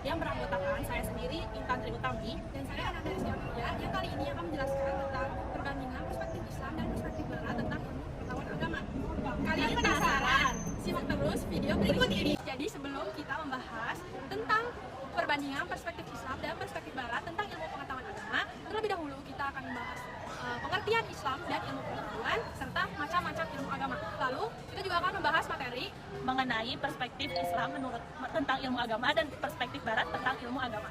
yang beranggotakan saya sendiri, Intan Tri Utami, dan saya anak dari Siaparia, yang kali ini akan menjelaskan tentang perbandingan perspektif Islam dan perspektif Barat tentang ilmu pengetahuan agama. Kalian penasaran? Simak terus video berikut ini. Jadi sebelum kita membahas tentang perbandingan perspektif Islam dan perspektif Barat tentang ilmu pengetahuan agama, terlebih dahulu kita akan membahas pengertian Islam dan ilmu pengetahuan serta macam-macam ilmu agama. Lalu kita juga akan membahas materi mengenai perspektif Islam tentang ilmu agama dan perspektif Barat tentang ilmu agama.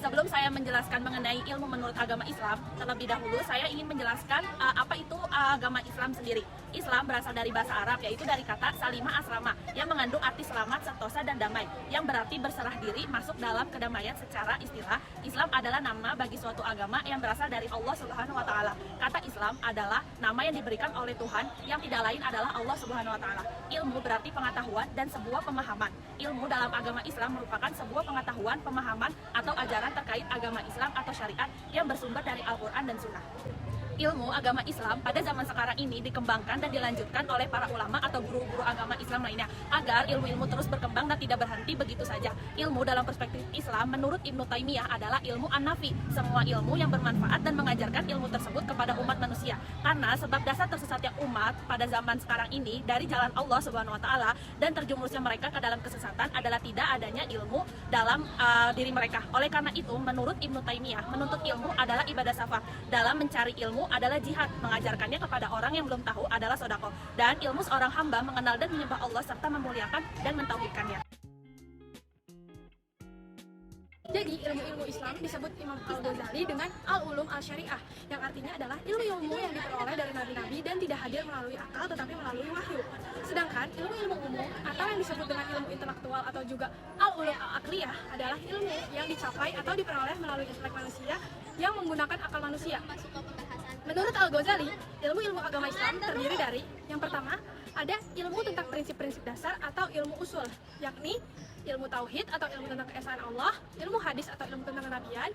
Sebelum saya menjelaskan mengenai ilmu menurut agama Islam, terlebih dahulu saya ingin menjelaskan apa itu agama Islam sendiri. Islam berasal dari bahasa Arab, yaitu dari kata salima asrama, yang mengandung arti selamat, sentosa, dan damai, yang berarti berserah diri masuk dalam kedamaian. Secara istilah, Islam adalah nama bagi suatu agama yang berasal dari Allah Subhanahu wa Ta'ala. Kata Islam adalah nama yang diberikan oleh Tuhan, yang tidak lain adalah Allah Subhanahu wa Ta'ala. Ilmu berarti pengetahuan dan sebuah pemahaman. Ilmu dalam agama Islam merupakan sebuah pengetahuan, pemahaman, atau ajaran terkait agama Islam atau syariat yang bersumber dari Al-Quran dan Sunnah. Ilmu agama Islam pada zaman sekarang ini dikembangkan dan dilanjutkan oleh para ulama atau guru-guru agama Islam lainnya agar ilmu-ilmu terus berkembang dan tidak berhenti begitu saja. Ilmu dalam perspektif Islam menurut Ibnu Taimiyah adalah ilmu an-nafi, semua ilmu yang bermanfaat dan mengajarkan ilmu tersebut kepada umat manusia. Karena sebab dasar tersesatnya umat pada zaman sekarang ini dari jalan Allah Subhanahu wa Ta'ala dan terjumusnya mereka ke dalam kesesatan adalah tidak adanya ilmu dalam diri mereka. Oleh karena itu, menurut Ibnu Taimiyah, menuntut ilmu adalah ibadah safar. Dalam mencari ilmu adalah jihad, mengajarkannya kepada orang yang belum tahu adalah sodako, dan ilmu seorang hamba mengenal dan menyembah Allah serta memuliakan dan mentauhidkannya. Jadi ilmu-ilmu Islam disebut Imam Al-Ghazali dengan Al-Ulum Al-Syariah, yang artinya adalah ilmu-ilmu yang diperoleh dari nabi-nabi dan tidak hadir melalui akal tetapi melalui wahyu. Sedangkan ilmu-ilmu umum atau yang disebut dengan ilmu intelektual atau juga Al-Ulum Al-Aqliyah adalah ilmu yang dicapai atau diperoleh melalui intelek manusia yang menggunakan akal manusia. Menurut Al-Ghazali, ilmu-ilmu agama Islam terdiri dari yang pertama, ada ilmu tentang prinsip-prinsip dasar atau ilmu usul, yakni ilmu tauhid atau ilmu tentang keesaan Allah, ilmu hadis atau ilmu tentang kenabian,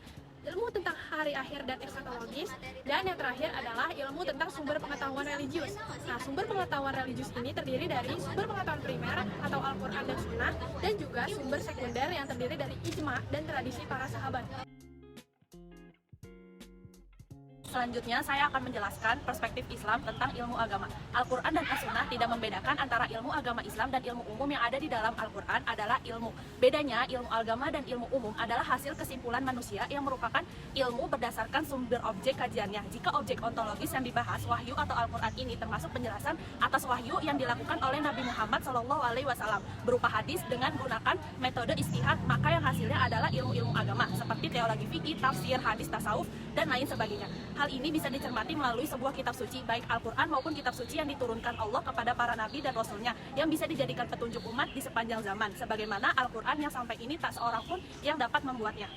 ilmu tentang hari akhir dan eskatologis, dan yang terakhir adalah ilmu tentang sumber pengetahuan religius. Nah, sumber pengetahuan religius ini terdiri dari sumber pengetahuan primer atau Al-Quran dan Sunnah, dan juga sumber sekunder yang terdiri dari ijma dan tradisi para sahabat. Selanjutnya, saya akan menjelaskan perspektif Islam tentang ilmu agama. Al-Quran dan As-Sunnah tidak membedakan antara ilmu agama Islam dan ilmu umum yang ada di dalam Al-Quran adalah ilmu. Bedanya, ilmu agama dan ilmu umum adalah hasil kesimpulan manusia yang merupakan ilmu berdasarkan sumber objek kajiannya. Jika objek ontologis yang dibahas, wahyu atau Al-Quran ini termasuk penjelasan atas wahyu yang dilakukan oleh Nabi Muhammad SAW berupa hadis dengan menggunakan metode istihad, maka yang hasilnya adalah ilmu-ilmu agama seperti teologi fikih, tafsir, hadis, tasawuf, dan lain sebagainya. Hal ini bisa dicermati melalui sebuah kitab suci, baik Al-Quran maupun kitab suci yang diturunkan Allah kepada para nabi dan rasulnya, yang bisa dijadikan petunjuk umat di sepanjang zaman, sebagaimana Al-Quran yang sampai ini tak seorang pun yang dapat membuatnya.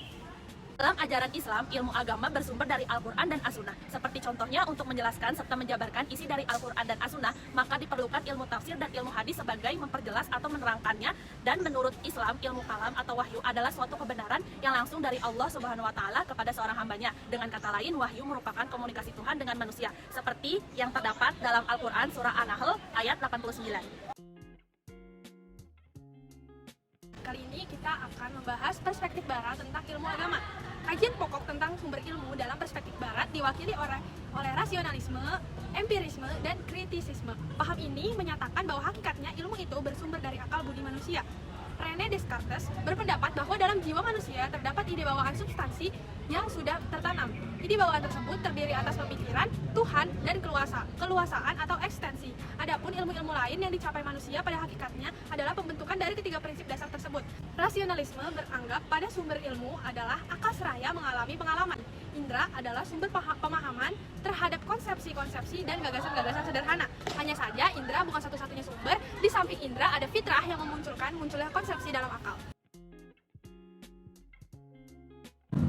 Dalam ajaran Islam, ilmu agama bersumber dari Al-Quran dan As-Sunnah. Seperti contohnya, untuk menjelaskan serta menjabarkan isi dari Al-Quran dan As-Sunnah, maka diperlukan ilmu tafsir dan ilmu hadis sebagai memperjelas atau menerangkannya. Dan menurut Islam, ilmu kalam atau wahyu adalah suatu kebenaran yang langsung dari Allah Subhanahu wa Ta'ala kepada seorang hambanya. Dengan kata lain, wahyu merupakan komunikasi Tuhan dengan manusia, seperti yang terdapat dalam Al-Quran surah An-Nahl ayat 89. Kali ini kita akan membahas perspektif Barat tentang ilmu agama. Kajian pokok tentang sumber ilmu dalam perspektif Barat diwakili oleh rasionalisme, empirisme, dan kritisisme. Paham ini menyatakan bahwa hakikatnya ilmu itu bersumber dari akal budi manusia. René Descartes berpendapat bahwa dalam jiwa manusia terdapat ide bawaan substansi yang sudah tertanam. Ide bawaan tersebut terdiri atas pemikiran, Tuhan, dan keluasaan atau ekstensi. Adapun ilmu-ilmu lain yang dicapai manusia pada hakikatnya adalah pembentukan dari ketiga prinsip dasar tersebut. Rasionalisme beranggap pada sumber ilmu adalah akal seraya mengalami pengalaman. Indra adalah sumber pemahaman terhadap konsepsi-konsepsi dan gagasan-gagasan sederhana. Hanya saja, indra bukan satu-satunya sumber. Di samping indra, ada fitrah yang munculnya konsepsi dalam akal.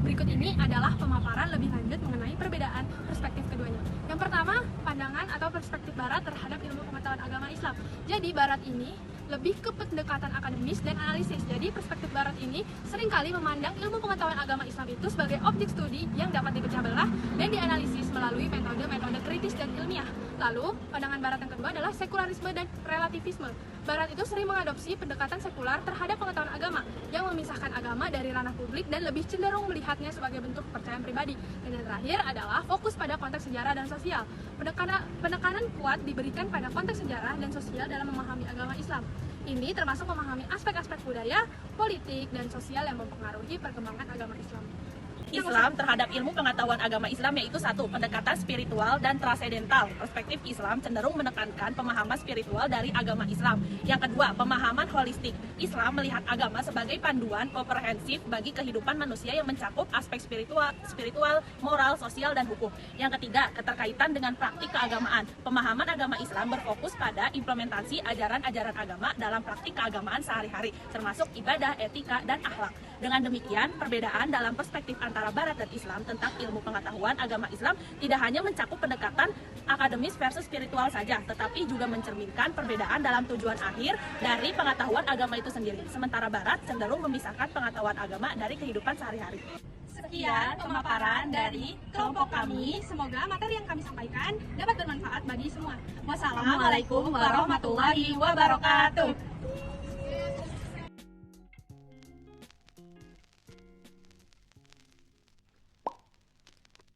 Berikut ini adalah pemaparan lebih lanjut mengenai perbedaan perspektif keduanya. Yang pertama, pandangan atau perspektif Barat terhadap ilmu pengetahuan agama Islam. Jadi, Barat ini lebih ke pendekatan akademis dan analisis. Jadi, perspektif Barat ini seringkali memandang ilmu pengetahuan agama Islam itu sebagai objek studi yang dapat dipecah belah dan dianalisis melalui metode-metode kritis dan ilmiah. Lalu, pandangan Barat yang kedua adalah sekularisme dan relativisme. Barat itu sering mengadopsi pendekatan sekular terhadap pengetahuan agama yang memisahkan agama dari ranah publik dan lebih cenderung melihatnya sebagai bentuk kepercayaan pribadi. Dan yang terakhir adalah fokus pada konteks sejarah dan sosial. Penekanan kuat diberikan pada konteks sejarah dan sosial dalam memahami agama Islam. Ini termasuk memahami aspek-aspek budaya, politik, dan sosial yang mempengaruhi perkembangan agama Islam. Islam terhadap ilmu pengetahuan agama Islam yaitu satu, pendekatan spiritual dan transendental. Perspektif Islam cenderung menekankan pemahaman spiritual dari agama Islam. Yang kedua, pemahaman holistik. Islam melihat agama sebagai panduan komprehensif bagi kehidupan manusia yang mencakup aspek spiritual, moral, sosial, dan hukum. Yang ketiga, keterkaitan dengan praktik keagamaan. Pemahaman agama Islam berfokus pada implementasi ajaran-ajaran agama dalam praktik keagamaan sehari-hari, termasuk ibadah, etika, dan akhlak. Dengan demikian, perbedaan dalam perspektif antara Barat dan Islam tentang ilmu pengetahuan agama Islam tidak hanya mencakup pendekatan akademis versus spiritual saja, tetapi juga mencerminkan perbedaan dalam tujuan akhir dari pengetahuan agama itu sendiri. Sementara Barat cenderung memisahkan pengetahuan agama dari kehidupan sehari-hari. Sekian pemaparan dari kelompok kami. Semoga materi yang kami sampaikan dapat bermanfaat bagi semua. Wassalamualaikum warahmatullahi wabarakatuh.